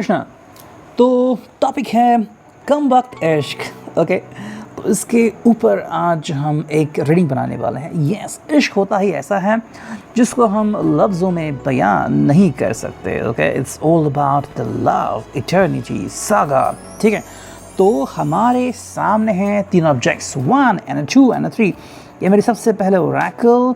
कृष्णा। तो टॉपिक है कम वक्त इश्क। ओके, तो इसके ऊपर आज हम एक रीडिंग बनाने वाले हैं। यस, इश्क होता ही ऐसा है जिसको हम लफ्ज़ों में बयान नहीं कर सकते। Okay, it's all about the love, eternity, saga. ठीक है, तो हमारे सामने हैं तीन ऑब्जेक्ट्स, 1 and 2 and 3। ये मेरी सबसे पहले ओरेकल,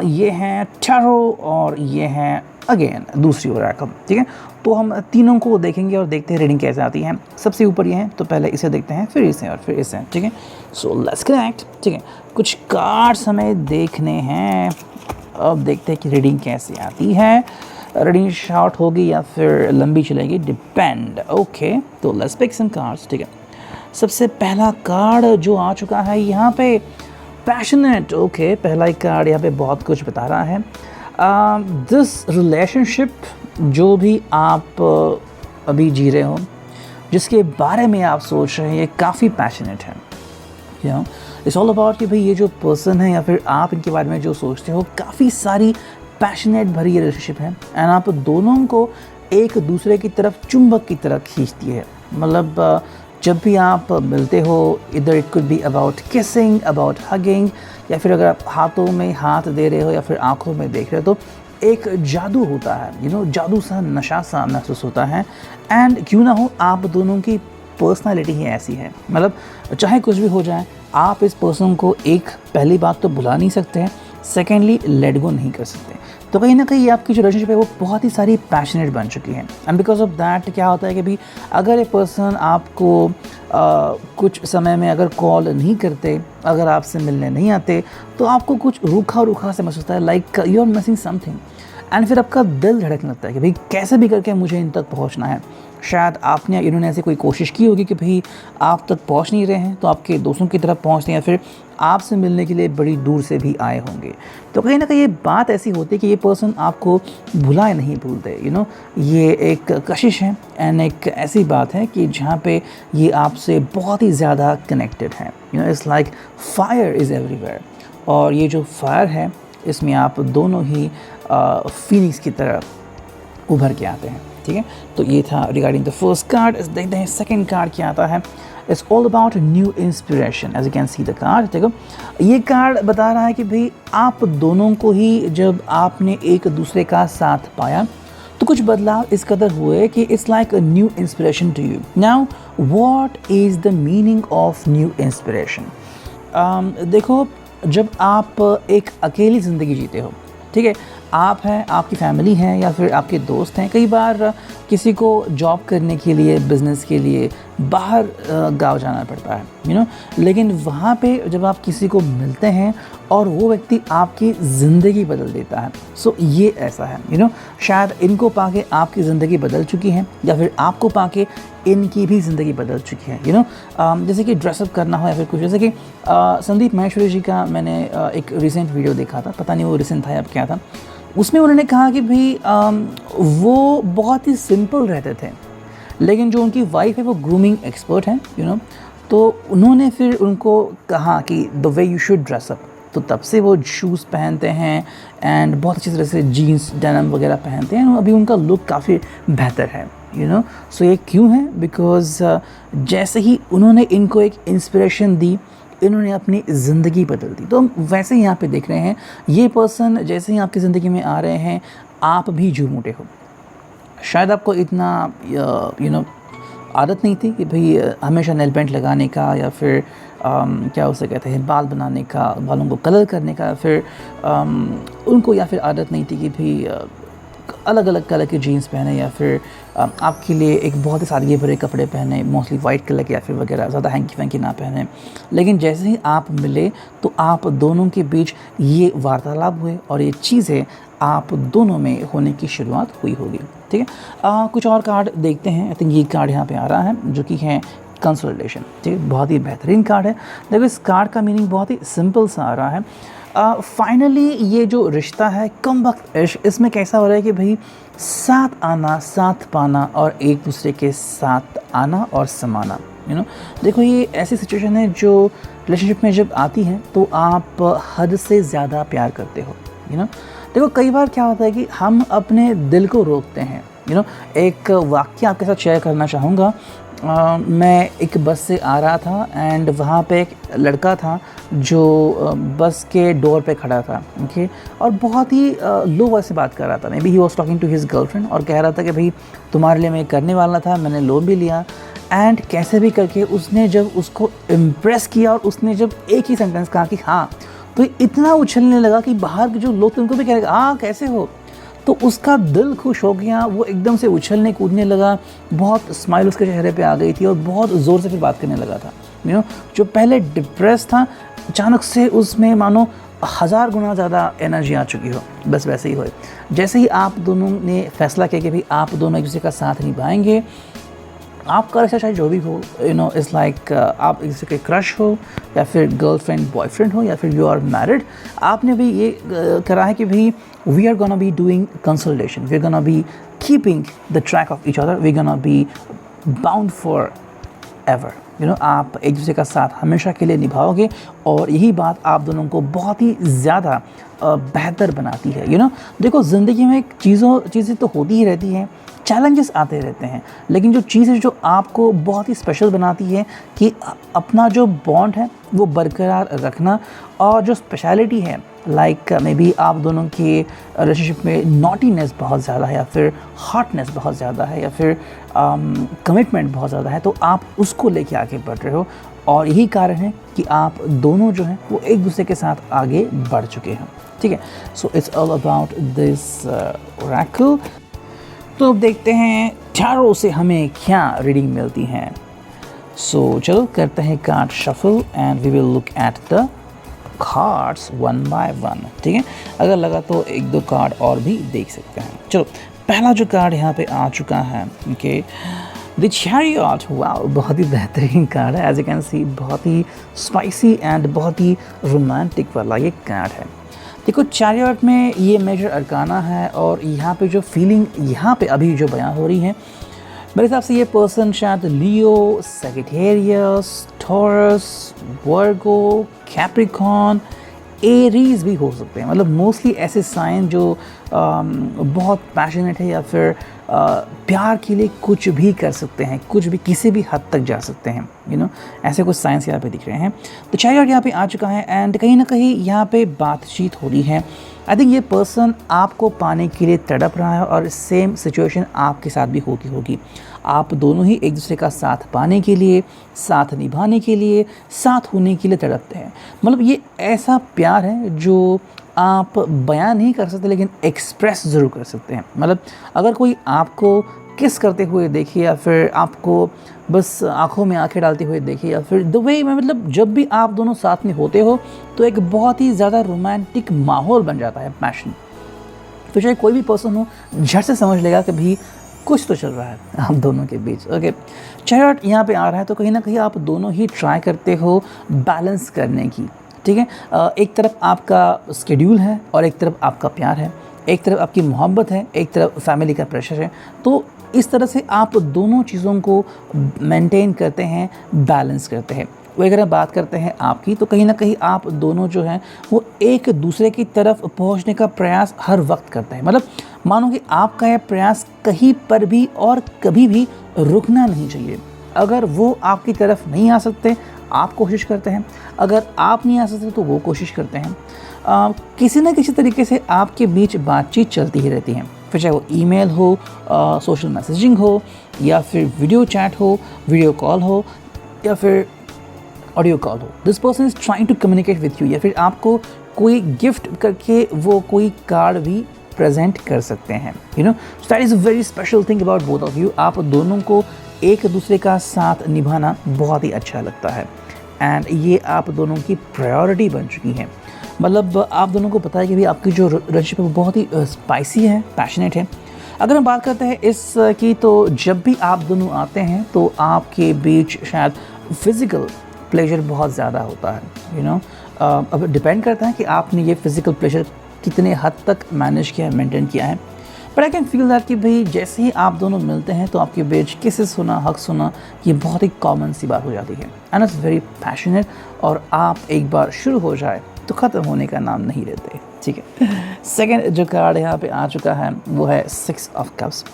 ये हैं टैरो और ये हैं अगेन दूसरी ओरेकल। ठीक है, तो हम तीनों को देखेंगे और देखते हैं रीडिंग कैसे आती है। सबसे ऊपर ये है, तो पहले इसे देखते हैं, फिर इसे और फिर इसे। ठीक है, सो लेट्स कनेक्ट। ठीक है, कुछ कार्ड्स हमें देखने हैं। अब देखते हैं कि रीडिंग कैसे आती है। रीडिंग शॉर्ट होगी या फिर लंबी चलेगी, डिपेंड। ओके, तो लेट्स पिक सम कार्ड्स। ठीक है, सबसे पहला कार्ड जो आ चुका है यहाँ पे, पैशनेट। ओके, पहला ही कार्ड यहाँ पे बहुत कुछ बता रहा है। दिस रिलेशनशिप जो भी आप अभी जी रहे हो, जिसके बारे में आप सोच रहे हैं, ये काफ़ी पैशनेट है। You know, it's all about कि भाई ये जो पर्सन है या फिर आप इनके बारे में जो सोचते हो, काफ़ी सारी पैशनेट भरी ये रिलेशनशिप है। एंड आप दोनों को एक दूसरे की तरफ चुंबक की तरह खींचती है। मतलब जब भी आप मिलते हो, इधर it could be about kissing, about hugging, या फिर अगर आप हाथों में हाथ दे रहे हो या फिर आंखों में देख रहे हो, तो एक जादू होता है। यू नो, जादू सा, नशा सा महसूस होता है। एंड क्यों ना हो, आप दोनों की पर्सनालिटी ही ऐसी है। मतलब चाहे कुछ भी हो जाए, आप इस पर्सन को एक पहली बात तो भुला नहीं सकते हैं, सेकेंडली लेट गो नहीं कर सकते। तो कहीं ना कहीं आपकी जो रिलेशनशिप है वो बहुत ही सारी पैशनेट बन चुकी है। एंड बिकॉज ऑफ दैट क्या होता है कि भाई अगर ये पर्सन आपको कुछ समय में अगर कॉल नहीं करते, अगर आपसे मिलने नहीं आते, तो आपको कुछ रूखा रूखा से महसूस होता है, like you are missing something. And फिर आपका दिल धड़कने लगता है कि भाई कैसे भी करके मुझे इन तक पहुंचना है। शायद आपने इन्होंने ऐसी कोई कोशिश की होगी कि भाई आप तक पहुंच नहीं रहे हैं, तो आपके दोस्तों की तरफ पहुंचते हैं या फिर आपसे मिलने के लिए बड़ी दूर से भी आए होंगे। तो कहीं ना कहीं ये बात ऐसी होती है कि ये पर्सन आपको भुलाए नहीं भूलते। यू नो, ये एक कशिश है एंड एक ऐसी बात है कि जहाँ पे ये आपसे बहुत ही ज़्यादा कनेक्टेड है। You know, it's like fire is everywhere. और ये जो फायर है, इसमें आप दोनों ही फीनिक्स की तरह उभर के आते हैं। ठीक है, तो ये था रिगार्डिंग द फर्स्ट कार्ड। देखते हैं सेकंड कार्ड क्या आता है। It's all about new inspiration. As you can see the card, देखो ये कार्ड बता रहा है कि भाई आप दोनों को ही जब आपने एक दूसरे का साथ पाया, तो कुछ बदलाव इस कदर हुए कि it's like a new inspiration to you. Now what is the meaning of new inspiration? देखो, जब आप एक अकेली ज़िंदगी जीते हो, ठीक है, आप हैं, आपकी फैमिली है या फिर आपके दोस्त हैं, कई बार किसी को जॉब करने के लिए, बिज़नेस के लिए बाहर गांव जाना पड़ता है। यू नो, लेकिन वहाँ पे जब आप किसी को मिलते हैं और वो व्यक्ति आपकी ज़िंदगी बदल देता है। सो ये ऐसा है। यू नो, शायद इनको पाके आपकी ज़िंदगी बदल चुकी है या फिर आपको पाके इनकी भी ज़िंदगी बदल चुकी है। यू नो, जैसे कि ड्रेसअप करना हो या फिर कुछ, जैसे कि संदीप माहेश्वरी जी का मैंने एक रिसेंट वीडियो देखा था, पता नहीं वो रिसेंट था या क्या था। उसमें उन्होंने कहा कि भाई वो बहुत ही सिंपल रहते थे, लेकिन जो उनकी वाइफ है वो ग्रूमिंग एक्सपर्ट है। यू नो, तो उन्होंने फिर उनको कहा कि the way you should dress up, तो तब से वो शूज़ पहनते हैं एंड बहुत अच्छी तरह से जीन्स, डेनिम वगैरह पहनते हैं। अभी उनका लुक काफ़ी बेहतर है। यू नो, सो ये क्यों है? बिकॉज जैसे ही उन्होंने इनको एक इंस्पिरेशन दी, इन्होंने अपनी ज़िंदगी बदल दी। तो हम वैसे ही यहाँ पे देख रहे हैं, ये पर्सन जैसे ही आपकी ज़िंदगी में आ रहे हैं, आप भी झूम उठे हो। शायद आपको इतना यू नो आदत नहीं थी कि भाई हमेशा नेल पेंट लगाने का या फिर क्या उसे कहते हैं, बाल बनाने का, बालों को कलर करने का, फिर उनको या फिर आदत नहीं थी कि भाई अलग अलग कलर के जीन्स पहने या फिर आपके लिए एक बहुत ही सादगी भरे कपड़े पहने, मोस्टली वाइट कलर के या फिर वगैरह, ज़्यादा हैंकी वैंकी ना पहने। लेकिन जैसे ही आप मिले तो आप दोनों के बीच ये वार्तालाप हुए और ये चीज़ें आप दोनों में होने की शुरुआत हुई होगी। ठीक है, कुछ और कार्ड देखते हैं। आई थिंक ये कार्ड यहाँ पे आ रहा है जो कि है कंसोलिडेशन। ठीक है, बहुत ही बेहतरीन कार्ड है। देखो, इस कार्ड का मीनिंग बहुत ही सिंपल सा आ रहा है। फाइनली ये जो रिश्ता है कम वक्त इश्क, इसमें कैसा हो रहा है कि भाई साथ आना, साथ पाना और एक दूसरे के साथ आना और समाना। यू नो, देखो ये ऐसी सिचुएशन है जो रिलेशनशिप में जब आती है तो आप हद से ज़्यादा प्यार करते हो। यू नो, देखो कई बार क्या होता है कि हम अपने दिल को रोकते हैं एक वाक़या आपके साथ शेयर करना चाहूँगा। मैं एक बस से आ रहा था एंड वहाँ पे एक लड़का था जो बस के डोर पे खड़ा था, ओके, और बहुत ही लो वॉइस से बात कर रहा था। Maybe he was talking to his girlfriend और कह रहा था कि भाई तुम्हारे लिए मैं करने वाला था, मैंने लोन भी लिया। एंड कैसे भी करके उसने जब उसको इम्प्रेस किया और उसने जब एक ही सेंटेंस कहा कि हाँ, तो इतना उछलने लगा कि बाहर के जो लोग थे उनको भी कह रहे हाँ कैसे हो, तो उसका दिल खुश हो गया, वो एकदम से उछलने कूदने लगा, बहुत स्माइल उसके चेहरे पे आ गई थी और बहुत ज़ोर से फिर बात करने लगा था। जो पहले डिप्रेस था, अचानक से उसमें मानो 1000 गुना ज़्यादा एनर्जी आ चुकी हो। बस वैसे ही हो, जैसे ही आप दोनों ने फैसला किया कि भाई आप दोनों एक दूसरे का साथ निभाएंगे, आपका रिश्ता चाहे जो भी हो, इट्स लाइक आप एक दूसरे के क्रश हो या फिर गर्लफ्रेंड बॉयफ्रेंड हो या फिर यू आर मैरिड, आपने भी ये करा है कि भाई we are gonna be doing consultation, we are gonna be keeping the track of each other, we gonna be bound forever. आप एक दूसरे का साथ हमेशा के लिए निभाओगे और यही बात आप दोनों को बहुत ही ज़्यादा बेहतर बनाती है। देखो ज़िंदगी में चीज़ें तो होती ही रहती हैं, चैलेंजेस आते रहते हैं, लेकिन जो चीज़ जो आपको बहुत ही स्पेशल बनाती है कि अपना जो बॉन्ड है वो बरकरार रखना, और जो स्पेशलिटी है लाइक मे बी आप दोनों के रिलेशनशिप में नॉटीनेस बहुत ज़्यादा है या फिर हॉटनेस बहुत ज़्यादा है या फिर कमिटमेंट बहुत ज़्यादा है, तो आप उसको लेके आगे बढ़ रहे हो और यही कारण है कि आप दोनों जो हैं वो एक दूसरे के साथ आगे बढ़ चुके हैं। ठीक है, so it's all about this Oracle. तो अब देखते हैं टैरो से हमें क्या रीडिंग मिलती है। सो चलो करते हैं card shuffle and we will look at the cards one by one. ठीक है, अगर लगा तो एक दो कार्ड और भी देख सकते हैं। चलो पहला जो कार्ड यहाँ पे आ चुका है, ओके, द चैरियट। वाओ, बहुत ही बेहतरीन कार्ड है। एज यू कैन सी बहुत ही स्पाइसी एंड बहुत ही रोमांटिक वाला ये कार्ड है। देखो चैरियट में ये मेजर अरकाना है और यहाँ पे जो फीलिंग यहाँ पे अभी जो बयां हो रही है, मेरे हिसाब से ये पर्सन शायद लियो, सैजिटेरियस, टॉरस, वर्गो, कैप्रिकॉर्न, एरीज भी हो सकते हैं। मतलब मोस्टली ऐसे साइन जो बहुत पैशनेट है या फिर प्यार के लिए कुछ भी कर सकते हैं, कुछ भी किसी भी हद तक जा सकते हैं। ऐसे कुछ साइंस यहाँ पे दिख रहे हैं। तो चैरियट यहाँ पे आ चुका है एंड कहीं ना कहीं यहाँ पे बातचीत हो रही है। आई थिंक ये पर्सन आपको पाने के लिए तड़प रहा है और सेम सिचुएशन आपके साथ भी होती होगी। आप दोनों ही एक दूसरे का साथ पाने के लिए, साथ निभाने के लिए, साथ होने के लिए तड़पते हैं। मतलब ये ऐसा प्यार है जो आप बयान नहीं कर सकते लेकिन एक्सप्रेस ज़रूर कर सकते हैं। मतलब अगर कोई आपको किस करते हुए देखे या फिर आपको बस आंखों में आंखें डालते हुए देखे या फिर द वे में, मतलब जब भी आप दोनों साथ में होते हो तो एक बहुत ही ज़्यादा रोमांटिक माहौल बन जाता है, पैशन। तो चाहे कोई भी पर्सन हो झट से समझ लेगा कि भी कुछ तो चल रहा है आप दोनों के बीच। ओके, चैरियट यहाँ पे आ रहा है तो कहीं ना कहीं आप दोनों ही ट्राई करते हो बैलेंस करने की। ठीक है, एक तरफ आपका स्केड्यूल है और एक तरफ आपका प्यार है, एक तरफ आपकी मोहब्बत है, एक तरफ फैमिली का प्रेशर है। तो इस तरह से आप दोनों चीज़ों को मेंटेन करते हैं, बैलेंस करते हैं। वो अगर हम बात करते हैं आपकी, तो कहीं ना कहीं आप दोनों जो हैं वो एक दूसरे की तरफ पहुंचने का प्रयास हर वक्त करते हैं। मतलब मानो कि आपका यह प्रयास कहीं पर भी और कभी भी रुकना नहीं चाहिए। अगर वो आपकी तरफ नहीं आ सकते, आप कोशिश करते हैं, अगर आप नहीं आ सकते तो वो कोशिश करते हैं। किसी न किसी तरीके से आपके बीच बातचीत चलती ही रहती है, फिर चाहे वो ईमेल हो, सोशल मैसेजिंग हो, या फिर वीडियो चैट हो, वीडियो कॉल हो, या फिर ऑडियो कॉल हो। This person is trying to communicate with you, या फिर आपको कोई गिफ्ट करके वो कोई कार्ड भी प्रेजेंट कर सकते हैं। So that is a very special thing about both of you. आप दोनों को एक दूसरे का साथ निभाना बहुत ही अच्छा लगता है एंड ये आप दोनों की प्रायोरिटी बन चुकी है। मतलब आप दोनों को पता है कि भी आपकी जो रिलेशनशिप है वो बहुत ही स्पाइसी है, पैशनेट है। अगर हम बात करते हैं इस की, तो जब भी आप दोनों आते हैं तो आपके बीच शायद फिज़िकल प्लेजर बहुत ज़्यादा होता है। अब डिपेंड करता है कि आपने ये फिज़िकल प्लेजर कितने हद तक मैनेज किया है, मेंटेन किया है। But I can feel that कि भाई जैसे ही आप दोनों मिलते हैं तो आपके बीच किसेस होना, हग्स होना, ये बहुत ही कॉमन सी बात हो जाती है एंड इट्स वेरी पैशनेट। और आप एक बार शुरू हो जाए तो ख़त्म होने का नाम नहीं लेते। ठीक है, सेकेंड जो कार्ड यहाँ पे आ चुका है वो है 6 ऑफ कप्स।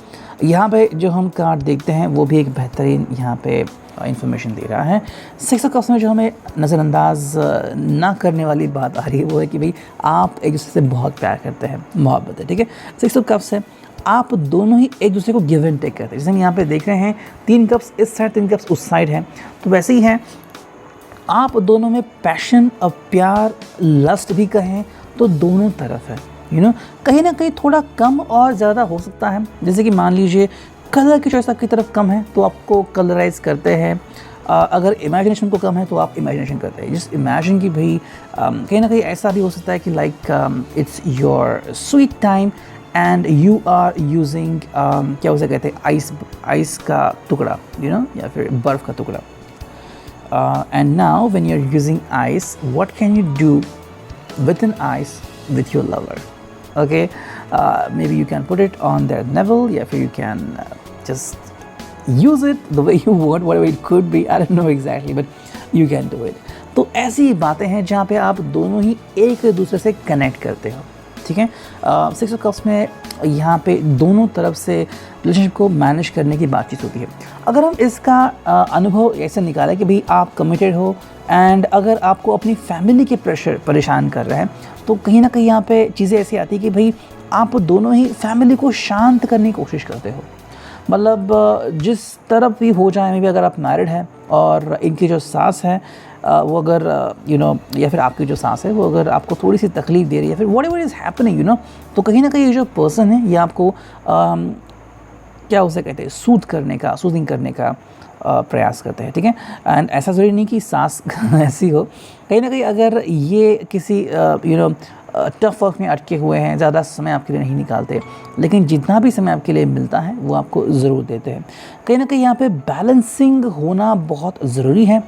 यहाँ पे जो हम कार्ड देखते हैं वो भी एक बेहतरीन यहाँ पे इंफॉर्मेशन दे रहा है। 6 ऑफ कप्स में जो हमें नज़रअंदाज ना करने वाली बात आ रही है वो है कि भाई आप एक दूसरे से बहुत प्यार करते हैं, मोहब्बत है, ठीक है। 6 ऑफ कप्स है, आप दोनों ही एक दूसरे को गिव एंड टेक करते हैं। जैसे हम यहाँ पे देख रहे हैं 3 कप्स इस साइड 3 कप्स उस साइड है, तो वैसे ही है आप दोनों में पैशन और प्यार, लस्ट भी कहें तो दोनों तरफ है। कहीं ना कहीं थोड़ा कम और ज़्यादा हो सकता है। जैसे कि मान लीजिए कलर की चॉइस आपकी तरफ कम है तो आपको कलराइज करते हैं, अगर इमेजिनेशन को कम है तो आप इमेजिनेशन करते हैं। जिस इमेजिन की भाई कहीं ना कहीं ऐसा भी हो सकता है कि like it's your sweet time and you are using क्या उसे कहते हैं, आइस का टुकड़ा, या फिर बर्फ़ का टुकड़ा। And now when you're using ice, what can you do with an ice with your lover? Okay, maybe you can put it on their navel, yeah, you can just use it the way you want, whatever it could be, I don't know exactly, but you can do it. तो ऐसी बातें हैं जहाँ पे आप दोनों ही एक दूसरे से कनेक्ट करते हो, ठीक है। 6 ऑफ कप्स में यहाँ पे दोनों तरफ से रिलेशनशिप को मैनेज करने की बातचीत होती है। अगर हम इसका अनुभव ऐसे निकालें कि भाई आप कमिटेड हो एंड अगर आपको अपनी फैमिली के प्रेशर परेशान कर रहे हैं तो कहीं ना कहीं यहाँ पे चीज़ें ऐसी आती है कि भाई आप दोनों ही फैमिली को शांत करने की कोशिश करते हो। मतलब जिस तरफ भी हो जाए, में भी अगर आप मैरिड हैं और इनकी जो सास है वो अगर या फिर आपकी जो सास है वो अगर आपको थोड़ी सी तकलीफ़ दे रही है, फिर वॉट एवर इज़ हैपनिंग, तो कहीं ना कहीं ये जो पर्सन है ये आपको क्या उसे कहते हैं, सूदिंग करने का प्रयास करते हैं, ठीक है। एंड ऐसा ज़रूरी नहीं कि सास ऐसी हो, कहीं ना कहीं अगर ये किसी टफ वर्क में अटके हुए हैं, ज़्यादा समय आपके लिए नहीं निकालते, लेकिन जितना भी समय आपके लिए मिलता है वो आपको ज़रूर देते हैं। कहीं ना कहीं यहाँ पे बैलेंसिंग होना बहुत ज़रूरी है।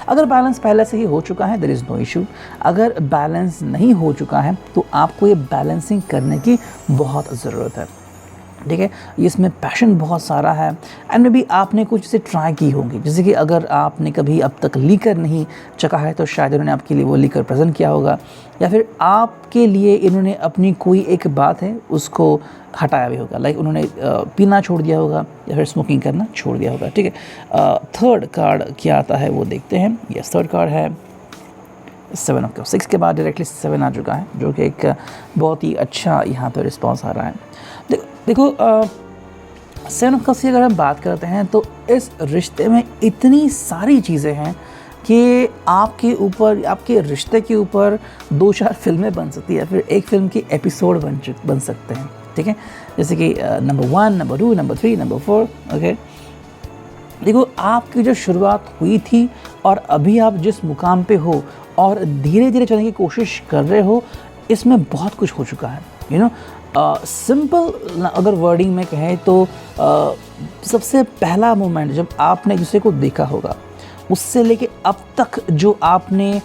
अगर बैलेंस पहले से ही हो चुका है देयर इज़ नो इशू, अगर बैलेंस नहीं हो चुका है तो आपको ये बैलेंसिंग करने की बहुत ज़रूरत है, ठीक है। इसमें पैशन बहुत सारा है एंड मे बी आपने कुछ से ट्राई की होंगी। जैसे कि अगर आपने कभी अब तक लीकर नहीं चखा है तो शायद उन्होंने आपके लिए वो लीकर प्रेजेंट किया होगा, या फिर आपके लिए इन्होंने अपनी कोई एक बात है उसको हटाया भी होगा, लाइक उन्होंने पीना छोड़ दिया होगा या फिर स्मोकिंग करना छोड़ दिया होगा, ठीक है। थर्ड कार्ड क्या आता है वो देखते हैं। यस, थर्ड कार्ड है 7 ऑफ कप्स। 6 के बाद डायरेक्टली 7 आ चुका है, जो कि एक बहुत ही अच्छा यहाँ पर रिस्पॉन्स आ रहा है। देखो 7 ऑफ कप्स की अगर हम बात करते हैं तो इस रिश्ते में इतनी सारी चीज़ें हैं कि आपके ऊपर, आपके रिश्ते के ऊपर 2-4 फिल्में बन सकती है, फिर एक फिल्म की एपिसोड बन सकते हैं, ठीक है। जैसे कि number 1, number 2, number 3, number 4, okay. देखो आपकी जो शुरुआत हुई थी और अभी आप जिस मुकाम पे हो और धीरे धीरे चलने की कोशिश कर रहे हो, इसमें बहुत कुछ हो चुका है। सिंपल अगर वर्डिंग में कहें तो सबसे पहला मोमेंट जब आपने एक दूसरे को देखा होगा, उससे लेके अब तक जो आपने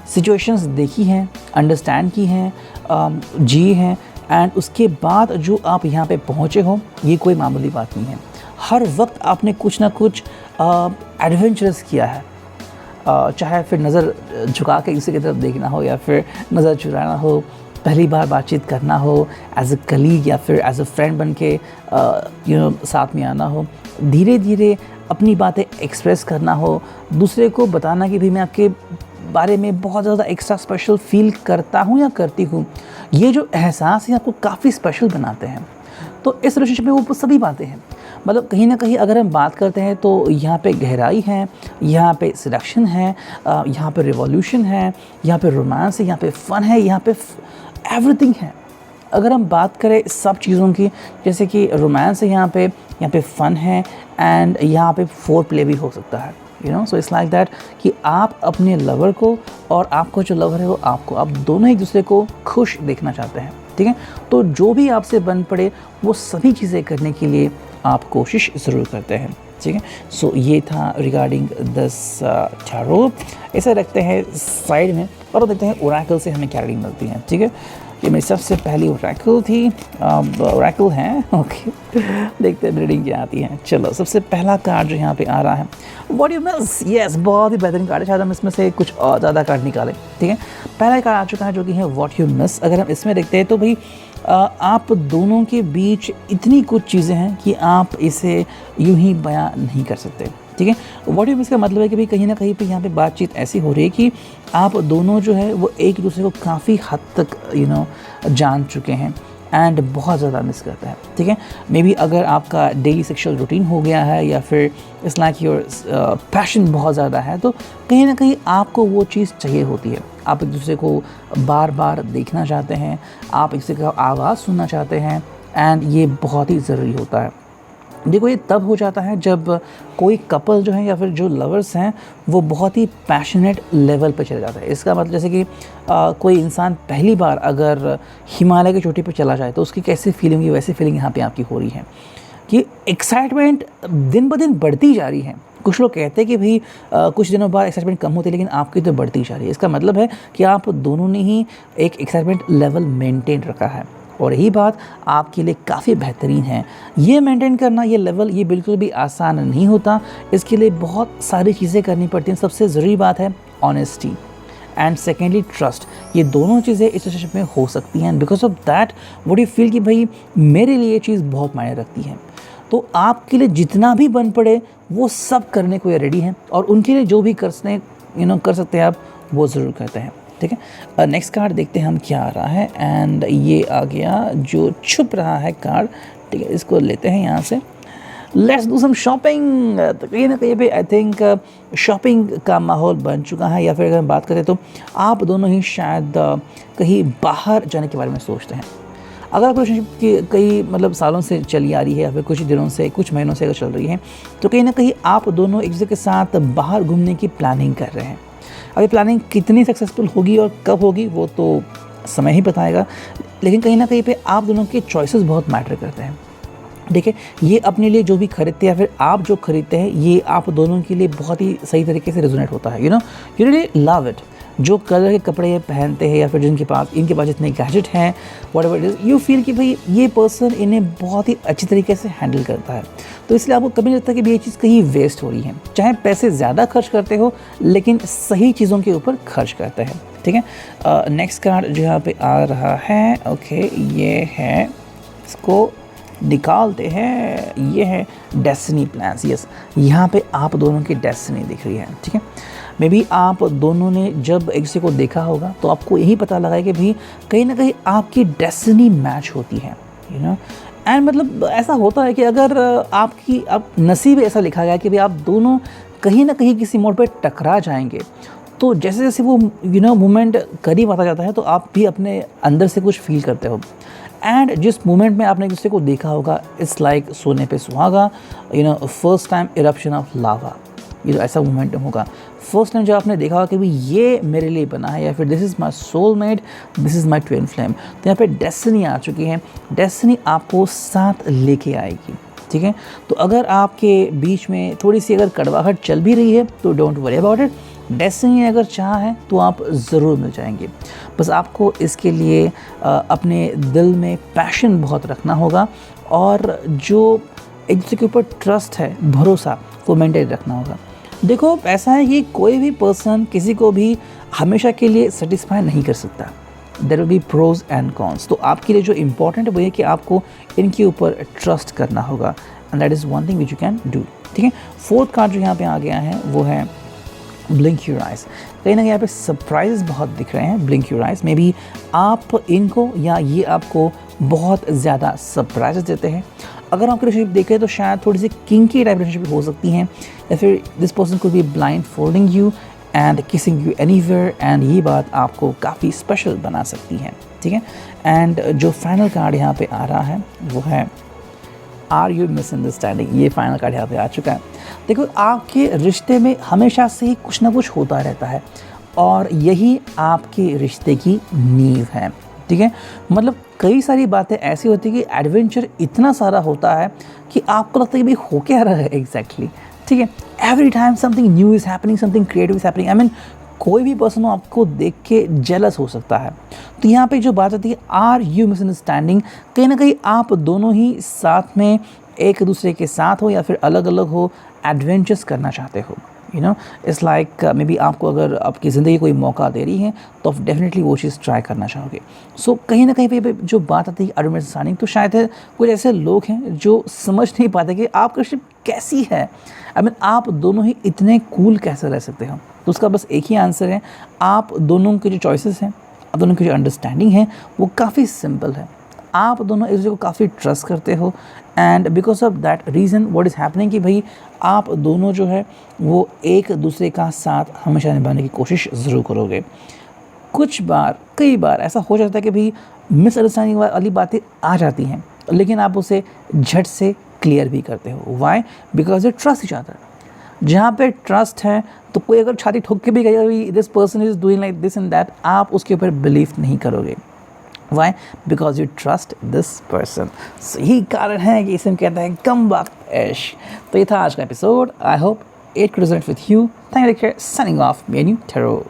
सिचुएशंस देखी हैं, अंडरस्टैंड की हैं, जी हैं, एंड उसके बाद जो आप यहाँ पे पहुँचे हो, ये कोई मामूली बात नहीं है। हर वक्त आपने कुछ ना कुछ एडवेंचरस किया है, चाहे फिर नज़र झुका के किसी की तरफ देखना हो या फिर नज़र चुराना हो, पहली बार बातचीत करना हो, एज अ कलीग या फिर एज अ फ्रेंड बन के साथ में आना हो, धीरे धीरे अपनी बातें एक्सप्रेस करना हो, दूसरे को बताना कि भाई मैं आपके बारे में बहुत ज़्यादा एक्स्ट्रा स्पेशल फील करता हूँ या करती हूँ। ये जो एहसास है आपको काफ़ी स्पेशल बनाते हैं। तो इस रिलेशनशिप में वो सभी बातें हैं। मतलब कहीं ना कहीं अगर हम बात करते हैं तो यहाँ पे गहराई है, यहाँ पे सिलेक्शन है, यहाँ पे रिवॉल्यूशन है, यहाँ पे रोमांस है, यहाँ पे फ़न है, यहाँ पे एवरीथिंग है। अगर हम बात करें सब चीज़ों की, जैसे कि रोमांस है, यहाँ पे फ़न है एंड यहाँ पे फोर प्ले भी हो सकता है, सो इट्स लाइक दैट कि आप अपने लवर को और आपको जो लवर है वो आपको, आप दोनों एक दूसरे को खुश देखना चाहते हैं, ठीक है। तो जो भी आपसे बन पड़े वो सभी चीज़ें करने के लिए आप कोशिश ज़रूर करते हैं, ठीक है। सो ये था रिगार्डिंग दिस टैरो। ऐसे रखते हैं साइड में और देखते हैं ओरेकल से हमें क्या रीडिंग मिलती है, ठीक है। ये मेरी सबसे पहली ओरेकल थी, ओरेकल हैं, ओके। देखते हैं रीडिंग क्या आती है। चलो, सबसे पहला कार्ड जो यहाँ पे आ रहा है, व्हाट यू मिस। यस, बहुत ही बेहतरीन कार्ड है, शायद हम इसमें से कुछ और ज़्यादा कार्ड निकालें, ठीक है। पहला कार्ड आ चुका है जो कि है व्हाट यू मिस। अगर हम इसमें देखते हैं तो भाई आप दोनों के बीच इतनी कुछ चीज़ें हैं कि आप इसे यूं ही बयां नहीं कर सकते, ठीक है। व्हाट इफ इसका मतलब है कि भाई कहीं ना कहीं पे यहाँ पे बातचीत ऐसी हो रही है कि आप दोनों जो है वो एक दूसरे को काफ़ी हद तक जान चुके हैं एंड बहुत ज़्यादा मिस करता है, ठीक है। मे बी अगर आपका डेली सेक्सुअल रूटीन हो गया है या फिर इट्स लाइक योर पैशन बहुत ज़्यादा है, तो कहीं ना कहीं आपको वो चीज़ चाहिए होती है। आप एक दूसरे को बार बार देखना चाहते हैं, आप एक दूसरे का आवाज़ सुनना चाहते हैं एंड ये बहुत ही ज़रूरी होता है। देखो ये तब हो जाता है जब कोई कपल जो है या फिर जो लवर्स हैं वो बहुत ही पैशनेट लेवल पे चले जाता है। इसका मतलब जैसे कि कोई इंसान पहली बार अगर हिमालय की चोटी पे चला जाए तो उसकी कैसी फीलिंग होगी, वैसी फीलिंग यहाँ पे आपकी हो रही है कि एक्साइटमेंट दिन ब दिन बढ़ती जा रही है। कुछ लोग कहते हैं कि भाई कुछ दिनों बाद एक्साइटमेंट कम होती है, लेकिन आपकी तो बढ़ती जा रही है। इसका मतलब है कि आप दोनों ने ही एक एक्साइटमेंट लेवल मेंटेन रखा है और यही बात आपके लिए काफ़ी बेहतरीन है। ये मेंटेन करना, ये लेवल, ये बिल्कुल भी आसान नहीं होता। इसके लिए बहुत सारी चीज़ें करनी पड़ती हैं। सबसे ज़रूरी बात है ऑनेस्टी एंड सेकेंडली ट्रस्ट। ये दोनों चीज़ें इस रिलेशनशिप में हो सकती हैं। Because of that would you feel कि भाई मेरे लिए ये चीज़ बहुत मायने रखती है, तो आपके लिए जितना भी बन पड़े वो सब करने को ये रेडी हैं और उनके लिए जो भी कर सकते हैं आप वो ज़रूर करते हैं, ठीक है। नेक्स्ट कार्ड देखते हैं हम क्या आ रहा है एंड ये आ गया जो छुप रहा है कार्ड, ठीक है। इसको लेते हैं यहाँ से। Let's do some shopping. तो कहीं ना कहीं पे आई थिंक शॉपिंग का माहौल बन चुका है, या फिर अगर हम बात करें तो आप दोनों ही शायद कहीं बाहर जाने के बारे में सोचते हैं। अगर आप रिलेशनशिप की कई सालों से चली आ रही है या फिर कुछ दिनों से, कुछ महीनों से अगर चल रही है, तो कहीं ना कहीं आप दोनों एक दूसरे के साथ बाहर घूमने की प्लानिंग कर रहे हैं। अब ये प्लानिंग कितनी सक्सेसफुल होगी और कब होगी वो तो समय ही बताएगा, लेकिन कहीं ना कहीं पे आप दोनों के चॉइसेस बहुत मैटर करते हैं। देखिए, ये अपने लिए जो भी खरीदते हैं या फिर आप जो खरीदते हैं, ये आप दोनों के लिए बहुत ही सही तरीके से रेजोनेट होता है। You really love it. जो कलर के कपड़े ये पहनते हैं या फिर इनके पास जितने गैजेट हैं, whatever it is, you feel कि भाई ये पर्सन इन्हें बहुत ही अच्छी तरीके से हैंडल करता है। तो इसलिए आपको कभी नहीं लगता कि ये चीज़ कहीं वेस्ट हो रही है। चाहे पैसे ज़्यादा खर्च करते हो, लेकिन सही चीज़ों के ऊपर खर्च करते हैं, ठीक है। नेक्स्ट कार्ड जो यहाँ पे आ रहा है, ओके, ये है, इसको निकालते हैं। ये है डेस्टिनी प्लान्स। यस, यहाँ पे आप दोनों की डेस्टिनी दिख रही है, ठीक है। मे बी आप दोनों ने जब एक दूसरे को देखा होगा तो आपको यही पता लगा है कि भाई कहीं ना कहीं आपकी डेस्टिनी मैच होती है, एंड ऐसा होता है कि अगर आप नसीब ऐसा लिखा गया कि भाई आप दोनों कहीं ना कहीं किसी मोड़ पे टकरा जाएंगे, तो जैसे जैसे वो मोमेंट करीब आता जाता है तो आप भी अपने अंदर से कुछ फील करते हो। एंड जिस मोमेंट में आपने एक दूसरे को देखा होगा, इट्स लाइक सोने पे सुहागा, first time eruption of lava, ऐसा मोमेंट होगा। फर्स्ट टाइम जब आपने देखा होगा कि भाई ये मेरे लिए बना है, या फिर this is my soulmate, this is my twin flame, तो यहाँ पे डेस्टिनी आ चुकी है। डेस्टिनी आपको साथ लेके आएगी, ठीक है। तो अगर आपके बीच में थोड़ी सी अगर कड़वाहट चल भी रही है तो don't worry about it. Destiny अगर चाह है तो आप ज़रूर मिल जाएंगे। बस आपको इसके लिए अपने दिल में पैशन बहुत रखना होगा और जो एक दूसरे के ऊपर ट्रस्ट है, भरोसा, वो मेंटेन रखना होगा। देखो, ऐसा है कि कोई भी पर्सन किसी को भी हमेशा के लिए सेटिस्फाई नहीं कर सकता। There will be pros and cons. तो आपके लिए जो इम्पोर्टेंट है वो ये कि आपको इनके ऊपर ट्रस्ट करना होगा, and that is one thing which you can do, ठीक है। फोर्थ कार्ड जो यहाँ पे आ गया है वो है ब्लिंक योर आइज। कहीं ना कहीं यहाँ पे सरप्राइज बहुत दिख रहे हैं। Blink your eyes, may be आप इनको या ये आपको बहुत ज़्यादा सरप्राइज देते हैं। अगर आपकी रिलेशनशिप देखें तो शायद थोड़ी सी किंकी टाइप रिलेशनशिप हो सकती हैं, या फिर this person could be blind folding you and kissing you anywhere, and ये बात आपको काफ़ी स्पेशल बना सकती है, ठीक है। एंड जो फाइनल कार्ड यहाँ पे आ रहा है वो है आर यू मिसअंडरस्टैंडिंग। ये फाइनल कार्ड यहाँ पे आ चुका है। देखो, आपके रिश्ते में हमेशा से ही कुछ ना कुछ होता रहता है और यही आपके रिश्ते की नींव है, ठीक है। कई सारी बातें ऐसी होती है कि एडवेंचर इतना सारा होता है कि आपको लगता है कि भाई हो क्या रहा है एग्जैक्टली, ठीक है। Every time something new is happening, something creative is happening. I mean कोई भी पर्सन आपको देख के जेलस हो सकता है। तो यहाँ पे जो बात आती है आर यू मिसअंडरस्टैंडिंग, कहीं ना कहीं आप दोनों ही साथ में एक दूसरे के साथ हो या फिर अलग अलग हो, एडवेंचर्स करना चाहते हो, you know, it's like may be आपको अगर आपकी ज़िंदगी कोई मौका दे रही है तो आप डेफिनेटली वो चीज़ ट्राई करना चाहोगे। सो कहीं ना कहीं पे जो बात आती है अंडरस्टैंडिंग, तो शायद है कुछ ऐसे लोग हैं जो समझ नहीं पाते कि आपकी रिलेशनशिप कैसी है। आई मीन आप दोनों ही इतने कूल कैसे रह सकते हो। तो उसका बस एक ही आंसर है, आप दोनों के जो चॉइसेस हैं, आप दोनों की जो अंडरस्टैंडिंग है वो काफ़ी सिंपल है। आप दोनों एक दूसरे को काफ़ी ट्रस्ट करते हो and because of that reason what is happening कि भाई आप दोनों जो है वो एक दूसरे का साथ हमेशा निभाने की कोशिश ज़रूर करोगे। कुछ बार, कई बार ऐसा हो जाता है कि भाई मिसअंडरस्टैंडिंग वाली बातें आ जाती हैं, लेकिन आप उसे झट से क्लियर भी करते हो। Why? Because you trust each other. जहाँ पे ट्रस्ट है तो कोई अगर छाती ठोक के भी कहेगा this person is doing like this and that, आप उसके ऊपर बिलीव नहीं करोगे। Why? Because you trust this person. यही कारण है कि इसे हम कहते हैं कम वक्त इश्क। तो ये था आज का episode. I hope it could resonate with you. Thank you. Signing off, me and you, tarot.